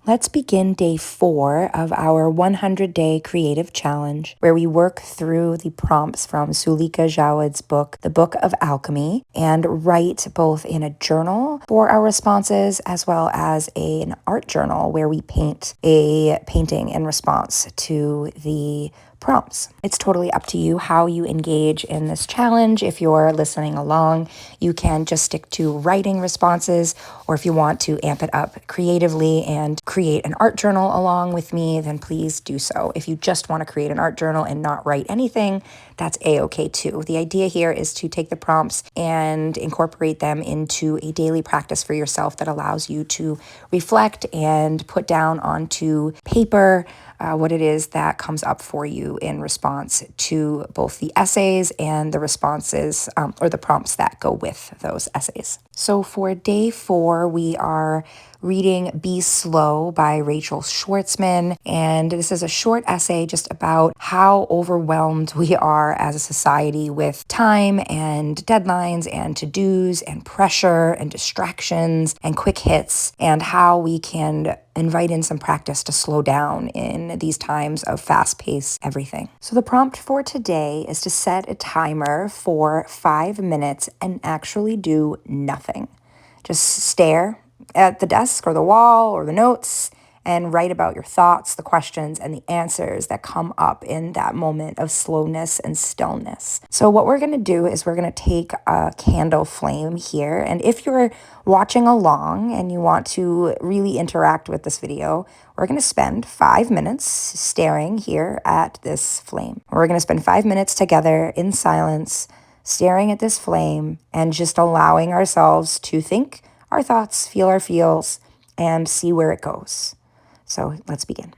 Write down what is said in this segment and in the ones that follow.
Let's begin day 4 of our 100-day creative challenge, where we work through the prompts from Suleika Jaouad's book, The Book of Alchemy, and write both in a journal for our responses as well as an art journal where we paint a painting in response to the prompts. It's totally up to you how you engage in this challenge. If you're listening along, you can just stick to writing responses, or if you want to amp it up creatively and create an art journal along with me, then please do so. If you just want to create an art journal and not write anything, that's a-okay too. The idea here is to take the prompts and incorporate them into a daily practice for yourself that allows you to reflect and put down onto paper what it is that comes up for you in response to both the essays and the responses or the prompts that go with those essays. So for day 4, we are reading Be Slow by Rachel Schwartzman. And this is a short essay just about how overwhelmed we are as a society with time and deadlines and to-dos and pressure and distractions and quick hits, and how we can invite in some practice to slow down in these times of fast-paced everything. So the prompt for today is to set a timer for 5 minutes and actually do nothing. Just stare at the desk or the wall or the notes and write about your thoughts, the questions, and the answers that come up in that moment of slowness and stillness. So what we're going to do is we're going to take a candle flame here. And if you're watching along and you want to really interact with this video, we're going to spend 5 minutes staring here at this flame. We're going to spend 5 minutes together in silence, staring at this flame and just allowing ourselves to think our thoughts, feel our feels, and see where it goes. So let's begin.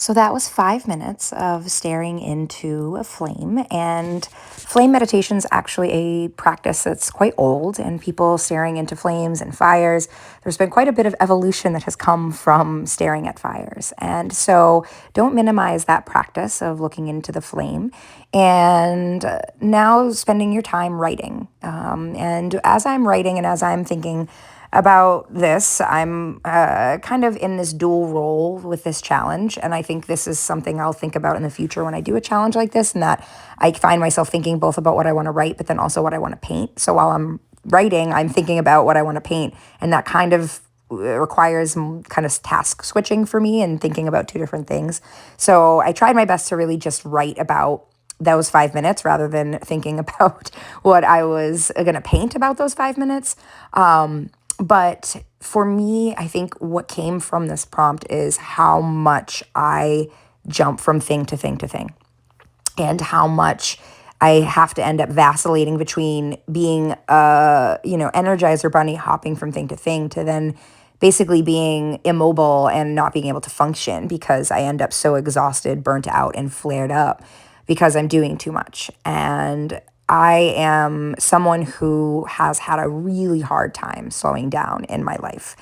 So that was 5 minutes of staring into a flame. And flame meditation is actually a practice that's quite old, and people staring into flames and fires. There's been quite a bit of evolution that has come from staring at fires. And so don't minimize that practice of looking into the flame. And now spending your time writing. And as I'm writing and as I'm thinking about this, I'm kind of in this dual role with this challenge. And I think this is something I'll think about in the future when I do a challenge like this, and that I find myself thinking both about what I want to write, but then also what I want to paint. So while I'm writing, I'm thinking about what I want to paint. And that kind of requires kind of task switching for me and thinking about two different things. So I tried my best to really just write about those 5 minutes rather than thinking about what I was going to paint about those 5 minutes. But for me, I think what came from this prompt is how much I jump from thing to thing to thing, and how much I have to end up vacillating between being energizer bunny hopping from thing to then basically being immobile and not being able to function because I end up so exhausted, burnt out, and flared up because I'm doing too much. And I am someone who has had a really hard time slowing down in my life.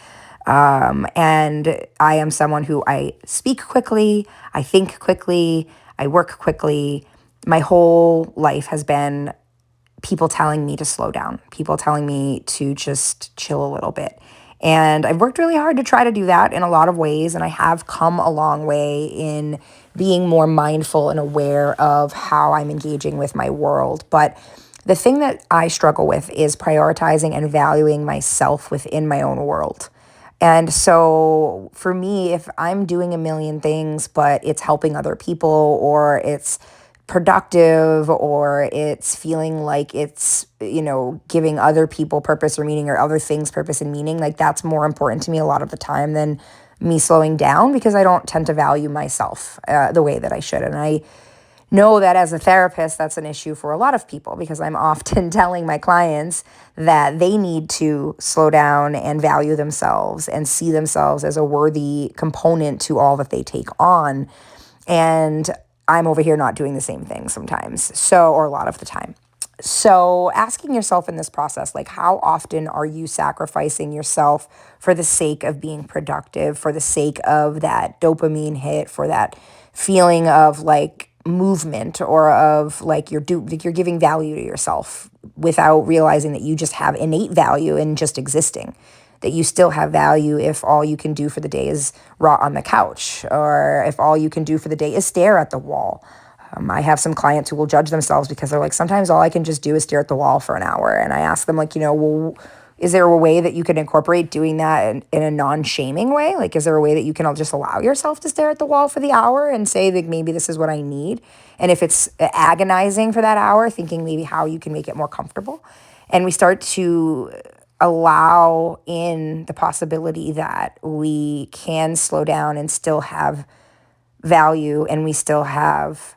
And I am someone who I speak quickly, I think quickly, I work quickly. My whole life has been people telling me to slow down, people telling me to just chill a little bit. And I've worked really hard to try to do that in a lot of ways. And I have come a long way in being more mindful and aware of how I'm engaging with my world. But the thing that I struggle with is prioritizing and valuing myself within my own world. And so for me, if I'm doing a million things, but it's helping other people, or it's productive, or it's feeling like it's, giving other people purpose or meaning, or other things purpose and meaning, like that's more important to me a lot of the time than me slowing down, because I don't tend to value myself the way that I should. And I know that as a therapist, that's an issue for a lot of people, because I'm often telling my clients that they need to slow down and value themselves and see themselves as a worthy component to all that they take on. And I'm over here not doing the same thing sometimes, or a lot of the time. So asking yourself in this process, like, how often are you sacrificing yourself for the sake of being productive, for the sake of that dopamine hit, for that feeling of like movement, or of like you're giving value to yourself without realizing that you just have innate value in just existing, that you still have value if all you can do for the day is rot on the couch, or if all you can do for the day is stare at the wall. I have some clients who will judge themselves because they're like, sometimes all I can just do is stare at the wall for an hour. And I ask them, like, well, is there a way that you can incorporate doing that in a non-shaming way? Like, is there a way that you can just allow yourself to stare at the wall for the hour and say, like, maybe this is what I need? And if it's agonizing for that hour, thinking maybe how you can make it more comfortable. And we start to allow in the possibility that we can slow down and still have value, and we still have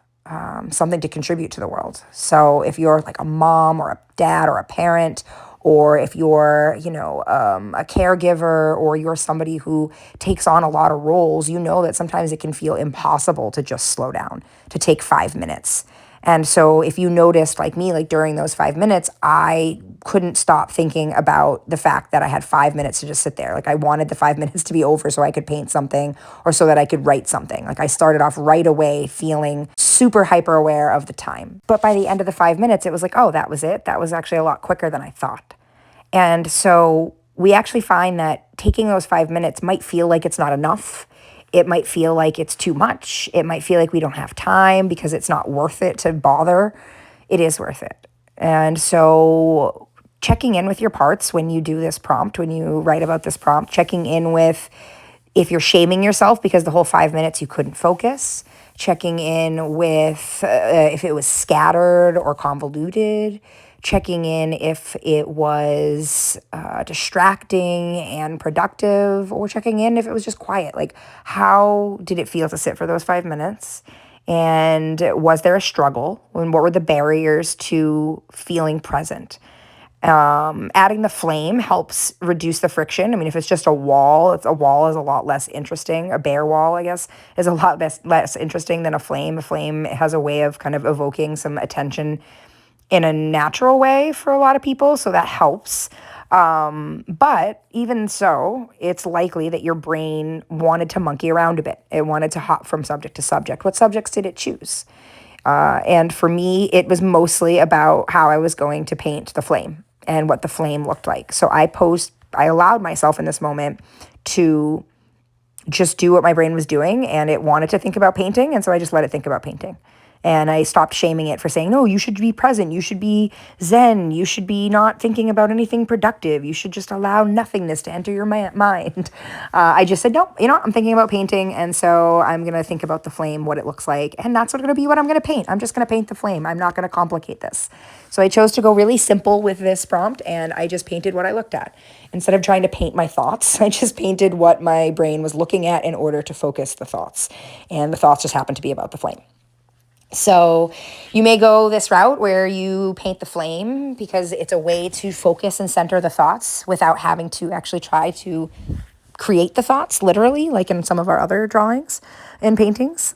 something to contribute to the world. So if you're like a mom or a dad or a parent, or if you're, a caregiver, or you're somebody who takes on a lot of roles, that sometimes it can feel impossible to just slow down, to take 5 minutes. And so if you noticed, like me, like during those 5 minutes, I couldn't stop thinking about the fact that I had 5 minutes to just sit there. Like, I wanted the 5 minutes to be over so I could paint something, or so that I could write something. Like, I started off right away feeling super hyper aware of the time. But by the end of the 5 minutes, it was like, oh, that was it. That was actually a lot quicker than I thought. And so we actually find that taking those 5 minutes might feel like it's not enough. It might feel like it's too much. It might feel like we don't have time because it's not worth it to bother. It is worth it. And so checking in with your parts when you do this prompt, when you write about this prompt, checking in with if you're shaming yourself because the whole 5 minutes you couldn't focus, checking in with if it was scattered or convoluted, checking in if it was distracting and productive, or checking in if it was just quiet. Like, how did it feel to sit for those 5 minutes? And was there a struggle? And what were the barriers to feeling present? Adding the flame helps reduce the friction. I mean, if it's just a wall, a wall is a lot less interesting. A bare wall, I guess, is a lot less interesting than a flame. A flame has a way of kind of evoking some attention in a natural way for a lot of people, so that helps. But even so, it's likely that your brain wanted to monkey around a bit. It wanted to hop from subject to subject. What subjects did it choose? And for me, it was mostly about how I was going to paint the flame and what the flame looked like. So I allowed myself in this moment to just do what my brain was doing, and it wanted to think about painting. And so I just let it think about painting. And I stopped shaming it for saying, no, you should be present. You should be zen. You should be not thinking about anything productive. You should just allow nothingness to enter your mind. I just said, no, I'm thinking about painting. And so I'm going to think about the flame, what it looks like. And that's going to be what I'm going to paint. I'm just going to paint the flame. I'm not going to complicate this. So I chose to go really simple with this prompt, and I just painted what I looked at. Instead of trying to paint my thoughts, I just painted what my brain was looking at in order to focus the thoughts. And the thoughts just happened to be about the flame. So you may go this route where you paint the flame because it's a way to focus and center the thoughts without having to actually try to create the thoughts, literally, like in some of our other drawings and paintings.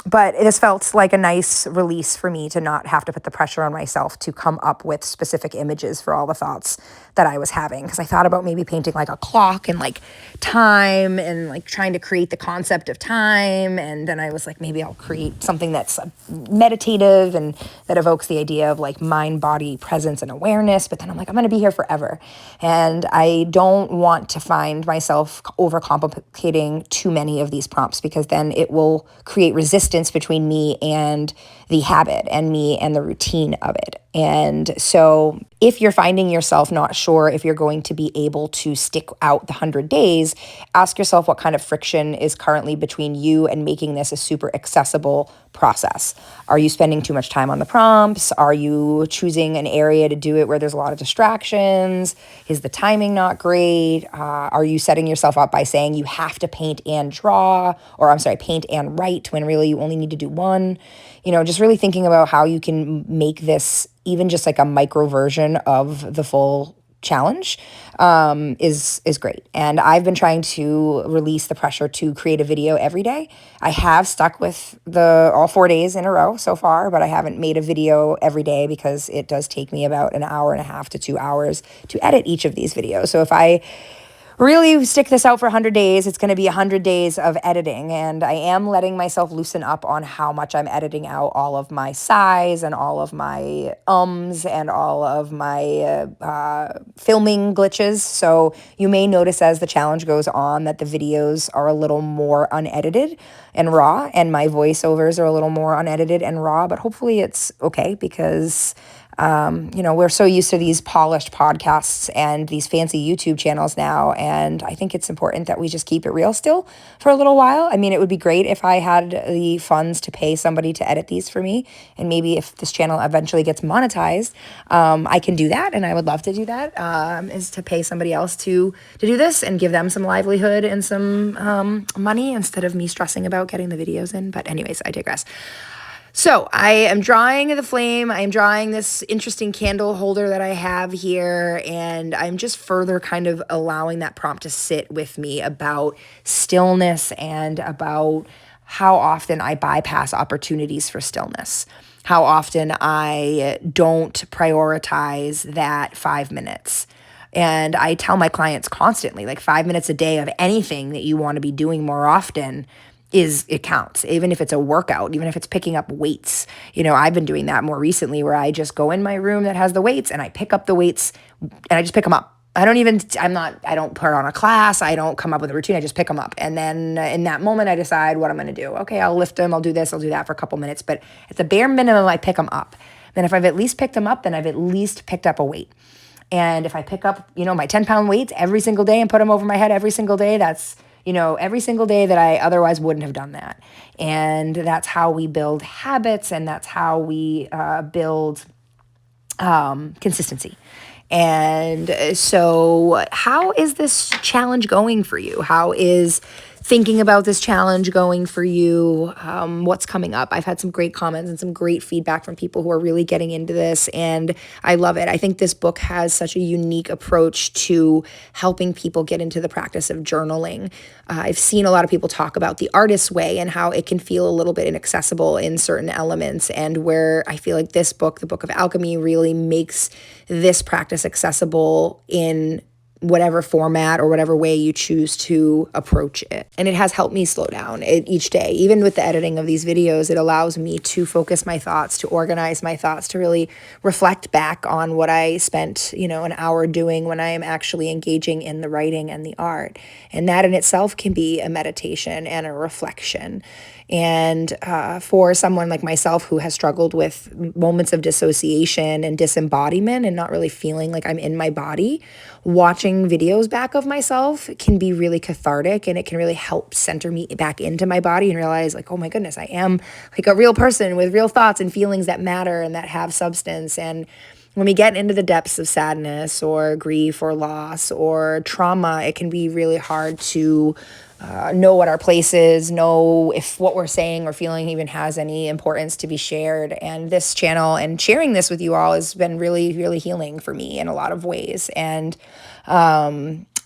But it has felt like a nice release for me to not have to put the pressure on myself to come up with specific images for all the thoughts that I was having. Because I thought about maybe painting like a clock and like time and like trying to create the concept of time. And then I was like, maybe I'll create something that's meditative and that evokes the idea of like mind, body, presence, and awareness. But then I'm like, I'm going to be here forever. And I don't want to find myself overcomplicating too many of these prompts, because then it will create resistance between me and the habit and me and the routine of it. And so if you're finding yourself not sure if you're going to be able to stick out the 100 days, ask yourself what kind of friction is currently between you and making this a super accessible process. Are you spending too much time on the prompts? Are you choosing an area to do it where there's a lot of distractions? Is the timing not great? Are you setting yourself up by saying you have to paint and draw, or paint and write when really you only need to do one? Just really thinking about how you can make this even just like a micro version of the full challenge is great. And I've been trying to release the pressure to create a video every day. I have stuck with all 4 days in a row so far, but I haven't made a video every day because it does take me about an hour and a half to 2 hours to edit each of these videos. So if I really stick this out for 100 days, it's going to be 100 days of editing. And I am letting myself loosen up on how much I'm editing out all of my sighs and all of my and all of my filming glitches. So you may notice as the challenge goes on that the videos are a little more unedited and raw, and my voiceovers are a little more unedited and raw, but hopefully it's okay, because we're so used to these polished podcasts and these fancy YouTube channels now. And I think it's important that we just keep it real still for a little while. I mean, it would be great if I had the funds to pay somebody to edit these for me. And maybe if this channel eventually gets monetized, I can do that. And I would love to do that, is to pay somebody else to do this and give them some livelihood and some money instead of me stressing about getting the videos in. But anyways, I digress. So I am drawing the flame. I am drawing this interesting candle holder that I have here, and I'm just further kind of allowing that prompt to sit with me about stillness and about how often I bypass opportunities for stillness, how often I don't prioritize that 5 minutes. And I tell my clients constantly, like 5 minutes a day of anything that you want to be doing more often it counts, even if it's a workout, even if it's picking up weights. I've been doing that more recently, where I just go in my room that has the weights and I pick up the weights and I just pick them up. I don't put on a class. I don't come up with a routine. I just pick them up. And then in that moment, I decide what I'm going to do. Okay, I'll lift them. I'll do this. I'll do that for a couple minutes. But at the bare minimum, I pick them up. Then if I've at least picked them up, then I've at least picked up a weight. And if I pick up, my 10-pound weights every single day and put them over my head every single day, that's every single day that I otherwise wouldn't have done that. And that's how we build habits, and that's how we build consistency. And so how is this challenge going for you? How is thinking about this challenge going for you, what's coming up. I've had some great comments and some great feedback from people who are really getting into this, and I love it. I think this book has such a unique approach to helping people get into the practice of journaling. I've seen a lot of people talk about the artist's way and how it can feel a little bit inaccessible in certain elements, and where I feel like this book, the Book of Alchemy, really makes this practice accessible in whatever format or whatever way you choose to approach it. And it has helped me slow down each day. Even with the editing of these videos, it allows me to focus my thoughts, to organize my thoughts, to really reflect back on what I spent, an hour doing when I am actually engaging in the writing and the art. And that in itself can be a meditation and a reflection. And for someone like myself who has struggled with moments of dissociation and disembodiment and not really feeling like I'm in my body, watching videos back of myself can be really cathartic, and it can really help center me back into my body and realize like, oh my goodness, I am like a real person with real thoughts and feelings that matter and that have substance. And when we get into the depths of sadness or grief or loss or trauma, it can be really hard to know what our place is, know if what we're saying or feeling even has any importance to be shared. And this channel and sharing this with you all has been really, really healing for me in a lot of ways. And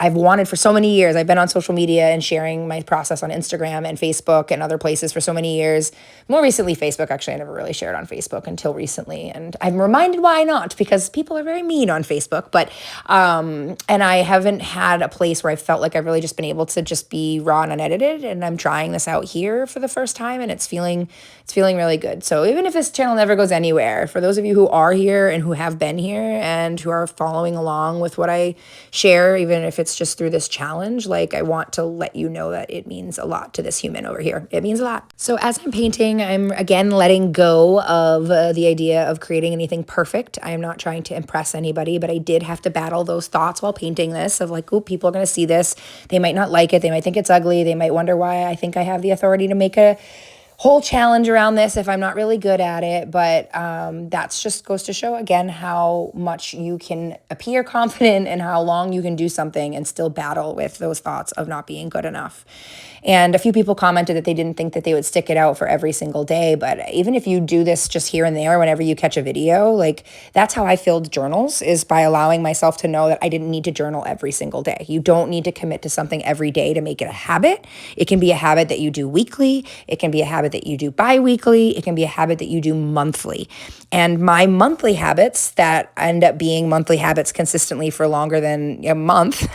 I've wanted for so many years. I've been on social media and sharing my process on Instagram and Facebook and other places for so many years. More recently, Facebook. Actually, I never really shared on Facebook until recently. And I'm reminded why not, because people are very mean on Facebook. But, and I haven't had a place where I felt like I've really just been able to just be raw and unedited. And I'm trying this out here for the first time, and it's feeling really good. So even if this channel never goes anywhere, for those of you who are here and who have been here and who are following along with what I share, even if it's just through this challenge, like, I want to let you know that it means a lot to this human over here. It means a lot. So as I'm painting, I'm again letting go of the idea of creating anything perfect. I am not trying to impress anybody, but I did have to battle those thoughts while painting this of like, oh, people are going to see this. They might not like it. They might think it's ugly. They might wonder why I think I have the authority to make a whole challenge around this if I'm not really good at it. But that's just goes to show again how much you can appear confident and how long you can do something and still battle with those thoughts of not being good enough. And a few people commented that they didn't think that they would stick it out for every single day. But even if you do this just here and there, whenever you catch a video, like, that's how I filled journals, is by allowing myself to know that I didn't need to journal every single day. You don't need to commit to something every day to make it a habit. It can be a habit that you do weekly. It can be a habit that you do bi-weekly. It can be a habit that you do monthly. And my monthly habits that end up being monthly habits consistently for longer than a month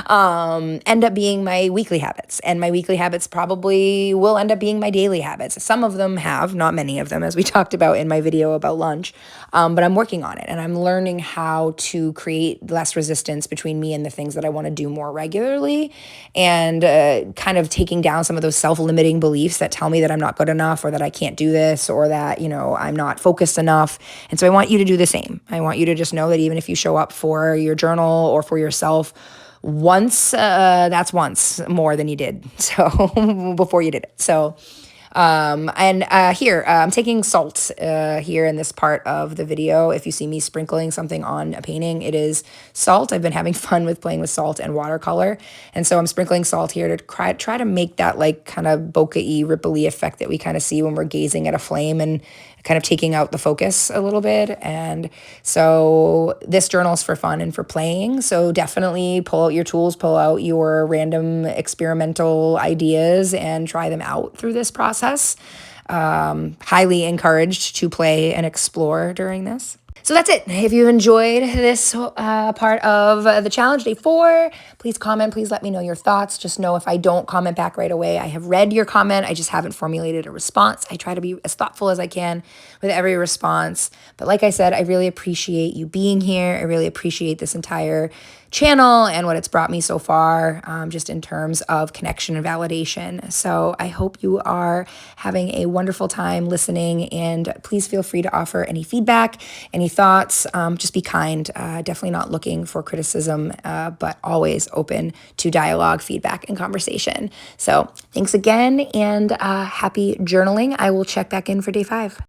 end up being my weekly habits. And my weekly habits probably will end up being my daily habits. Some of them have, not many of them, as we talked about in my video about lunch, but I'm working on it, and I'm learning how to create less resistance between me and the things that I want to do more regularly, and kind of taking down some of those self-limiting beliefs that tell me that I'm not good enough, or that I can't do this, or that, I'm not focused enough. And so I want you to do the same. I want you to just know that even if you show up for your journal or for yourself once, that's once more than you did. So before you did it. So, here, I'm taking salt, here in this part of the video. If you see me sprinkling something on a painting, it is salt. I've been having fun with playing with salt and watercolor. And so I'm sprinkling salt here to try to make that like kind of bokeh-y, ripple-y effect that we kind of see when we're gazing at a flame and kind of taking out the focus a little bit. And so this journal is for fun and for playing. So definitely pull out your tools, pull out your random experimental ideas and try them out through this process. Highly encouraged to play and explore during this. So that's it. If you enjoyed this part of the challenge, day 4, please comment. Please let me know your thoughts. Just know if I don't comment back right away, I have read your comment. I just haven't formulated a response. I try to be as thoughtful as I can with every response. But like I said, I really appreciate you being here. I really appreciate this entire channel and what it's brought me so far, just in terms of connection and validation. So I hope you are having a wonderful time listening, and please feel free to offer any feedback, any thoughts. Just be kind. Definitely not looking for criticism, but always open to dialogue, feedback, and conversation. So thanks again, and happy journaling. I will check back in for day 5.